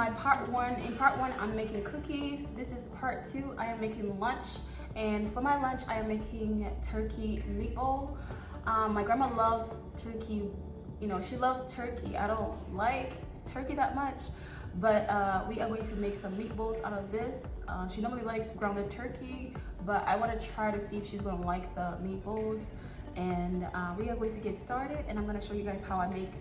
my part one. In part one, I'm making cookies. This is part two. I am making lunch. And for my lunch, I am making turkey meatball. My grandma loves turkey. You know, she loves turkey. I don't like turkey that much, but we are going to make some meatballs out of this. She normally likes grounded turkey, but I want to try to see if she's going to like the meatballs. And we are going to get started, and I'm going to show you guys how I make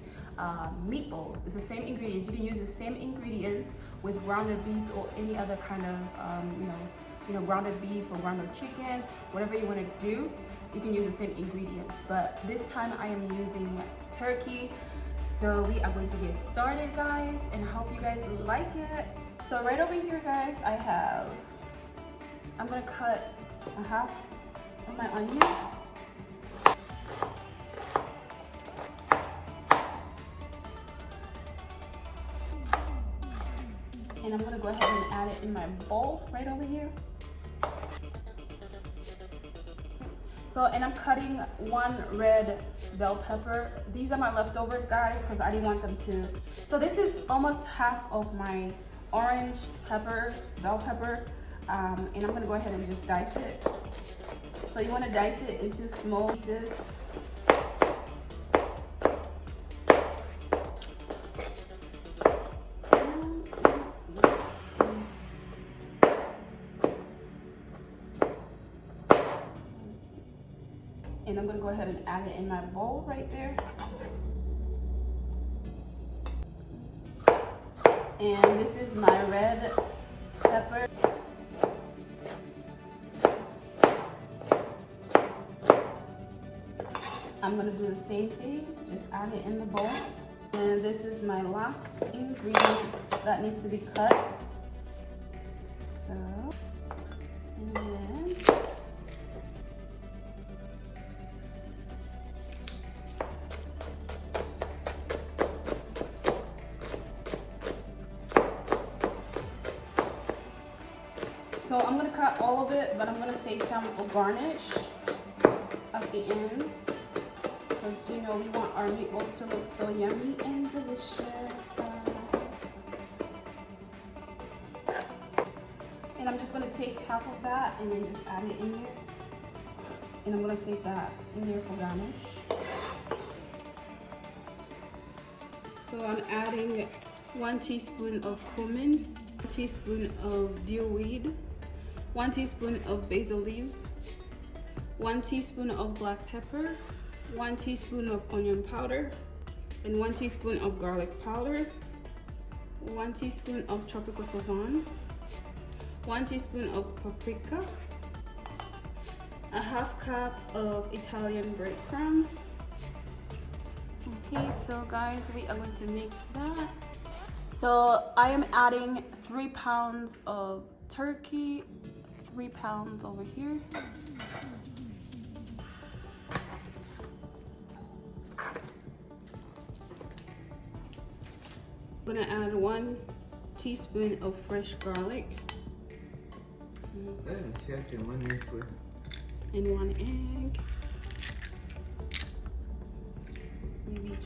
meatballs. It's the same ingredients. You can use the same ingredients with grounded beef or any other kind of grounded beef or grounded chicken, whatever you want to do. You can use the same ingredients, but this time I am using turkey. So we are going to get started, guys, and I hope you guys like it. So right over here, guys, I'm gonna cut a half of my onion. And I'm gonna go ahead and add it in my bowl right over here. So, and I'm cutting one red bell pepper. These are my leftovers, guys, because I didn't want them to. So this is almost half of my orange pepper, bell pepper. And I'm gonna go ahead and just dice it. So you wanna dice it into small pieces. And I'm gonna go ahead and add it in my bowl right there. And this is my red pepper. I'm gonna do the same thing, just add it in the bowl. And this is my last ingredient that needs to be cut. So, and then so I'm gonna cut all of it, but I'm gonna save some for garnish at the ends, because you know we want our meatballs to look so yummy and delicious. And I'm just gonna take half of that and then just add it in here. And I'm gonna save that in there for garnish. So I'm adding 1 teaspoon of cumin, 1 teaspoon of dillweed, 1 teaspoon of basil leaves, 1 teaspoon of black pepper, 1 teaspoon of onion powder, and 1 teaspoon of garlic powder, 1 teaspoon of tropical sazon, 1 teaspoon of paprika, a half cup of Italian breadcrumbs. Okay, so guys, we are going to mix that. So I am adding 3 pounds of turkey, 3 pounds over here. I'm gonna add 1 teaspoon of fresh garlic. And 1 egg. Maybe 2.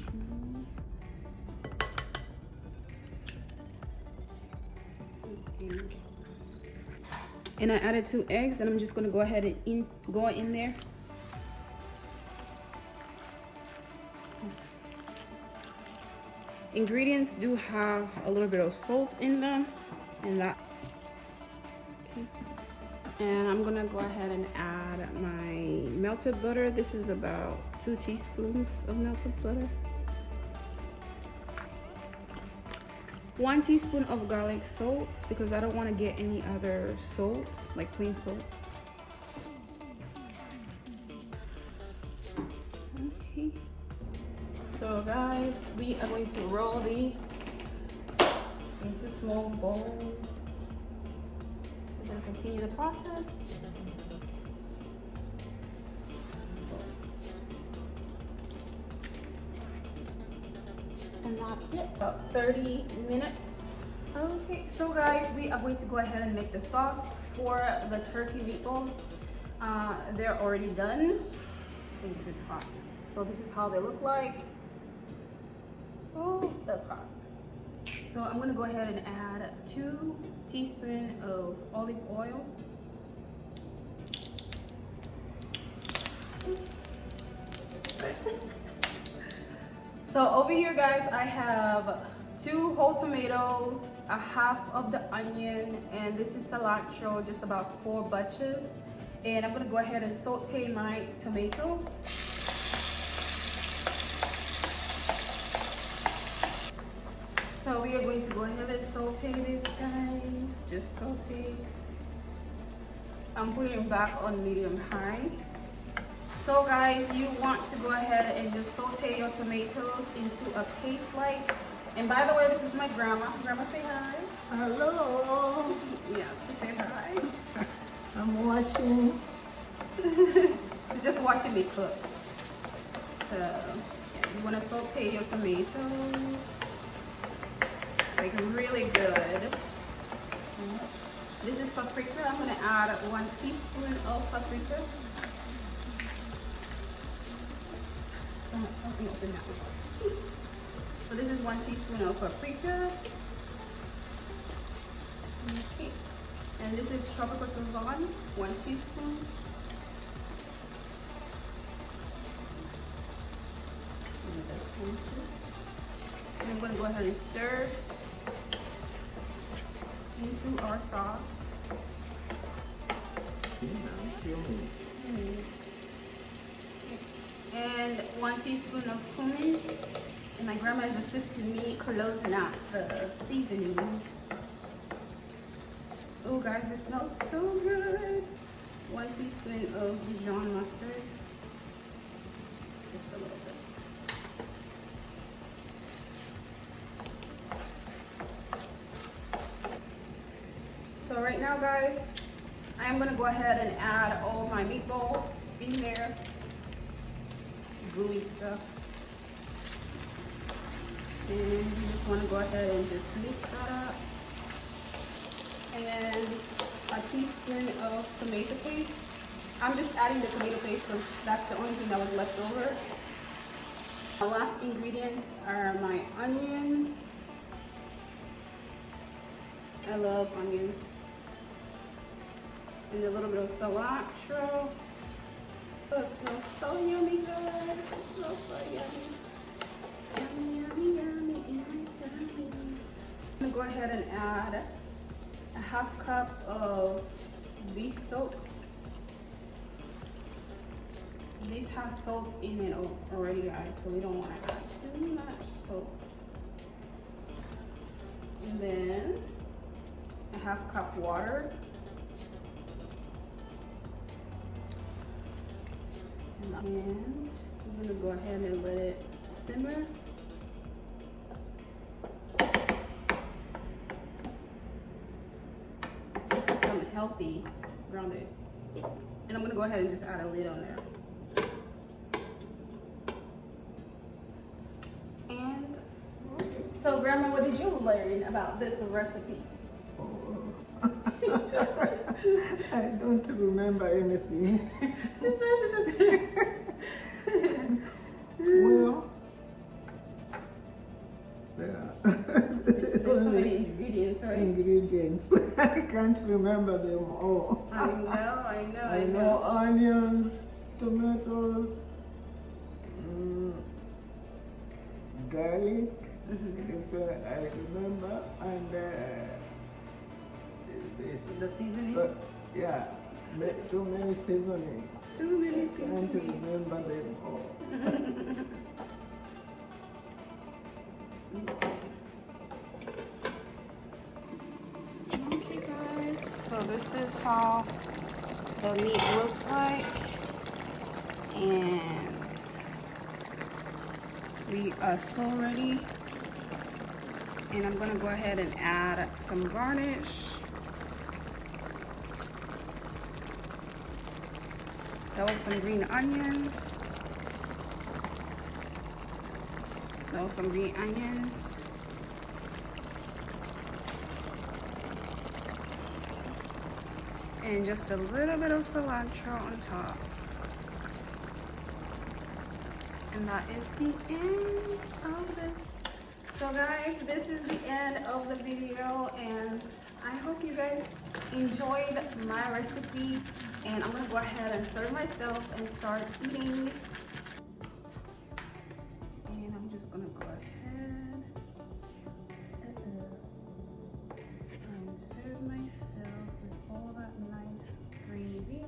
Okay. And I added 2 eggs, and I'm just gonna go ahead and go in there. Ingredients do have a little bit of salt in them, and that. Okay. And I'm gonna go ahead and add my melted butter. This is about 2 teaspoons of melted butter. 1 teaspoon of garlic salt, because I don't want to get any other salt, like plain salt. Okay. So guys, we are going to roll these into small bowls. We're going to continue the process. And that's it, about 30 minutes. Okay, so guys, we are going to go ahead and make the sauce for the turkey meatballs. They're already done. I think this is hot. So this is how they look like. Oh, that's hot. So I'm gonna go ahead and add 2 teaspoons of olive oil. So over here, guys, I have 2 whole tomatoes, a half of the onion, and this is cilantro, just about 4 bunches. And I'm gonna go ahead and saute my tomatoes. So we are going to go ahead and saute this, guys. Just saute. I'm putting it back on medium high. So guys, you want to go ahead and just saute your tomatoes into a paste like. And by the way, this is my grandma. Grandma, say hi. Hello. Yeah, she said hi. I'm watching. She's just watching me cook. So yeah, you want to saute your tomatoes like really good. This is paprika. I'm going to add 1 teaspoon of paprika. Open that one. So this is 1 teaspoon of paprika. Okay. And this is tropical sazon, 1 teaspoon. And that's 1 too. And I'm going to go ahead and stir into our sauce. And 1 teaspoon of cumin. And my grandma is assisting me closing out the seasonings. Oh guys, it smells so good. 1 teaspoon of Dijon mustard. Just a little bit. So right now, guys, I am gonna go ahead and add all my meatballs in there. Gooey stuff. And you just want to go ahead and just mix that up. And a teaspoon of tomato paste. I'm just adding the tomato paste because that's the only thing that was left over. My last ingredients are my onions. I love onions. And a little bit of cilantro. Oh, it smells so yummy, guys. It smells so yummy. Yummy, yummy, yummy in my tummy. I'm gonna go ahead and add a 1/2 cup of beef stock. This has salt in it already, guys, so we don't want to add too much salt. And then a 1/2 cup water. And we're gonna go ahead and let it simmer. This is some healthy grounded. And I'm gonna go ahead and just add a lid on there. And so Grandma, what did you learn about this recipe? I don't remember anything. She said it Well, yeah. There's so many ingredients, right? Ingredients. I can't remember them all. I know. I know onions, tomatoes, garlic, if I remember, and The seasonings? yeah, too many seasonings. Too many I can't seasonings. remember them all. Okay guys, so this is how the meat looks like, and we are so ready. And I'm gonna go ahead and add some garnish. That was some green onions. And just a little bit of cilantro on top. And that is the end of this. So guys, this is the end of the video, and I hope you guys enjoyed my recipe, and I'm gonna go ahead and serve myself and start eating. And I'm just gonna go ahead and serve myself with all that nice gravy.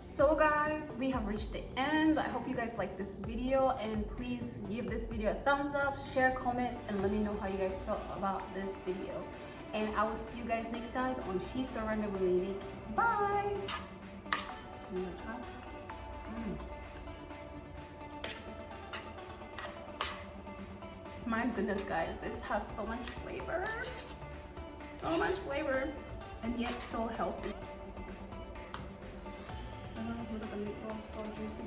So guys, we have reached the end. I hope you guys like this video, and please give this video a thumbs up, share, comments, and let me know how you guys felt about this video. And I will see you guys next time on She Surrendered with Lady. Bye. You wanna try? My goodness guys, this has so much flavor. So much flavor, and yet so healthy. Look at the meatballs, so juicy.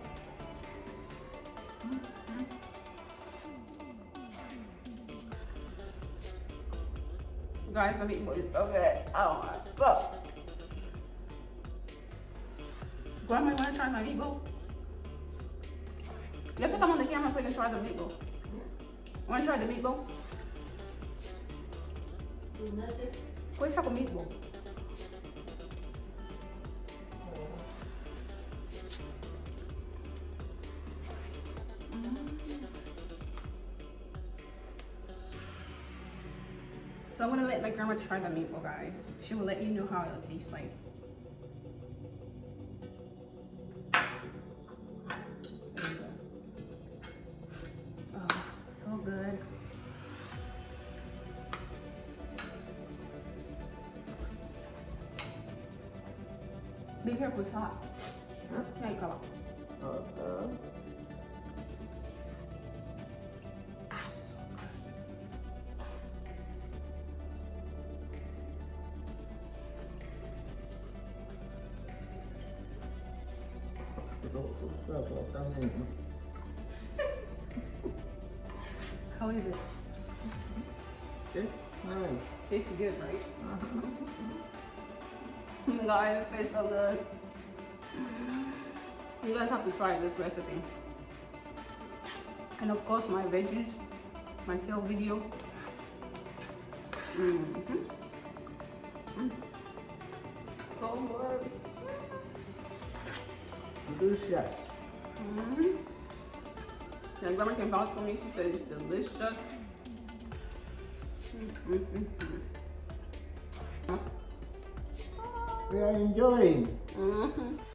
Guys, the meatball is so good. Oh my god. Grandma, you wanna try my meatball? You have to come on the camera so you can try the meatball. Wanna try the meatball? Where's your meatball? So I'm gonna let my grandma try the meatball, guys. She will let you know how it'll taste like. There you go. Oh, it's so good. Be careful, it's hot. Huh? Yeah, you come on. How is it? Okay, nice. Tastes good, right? Guys, it tastes so good. You guys have to try this recipe. And of course my veggies, my tail video. So good. Delicious. Yeah, grandma came vouch for me. She said it's delicious. We are enjoying.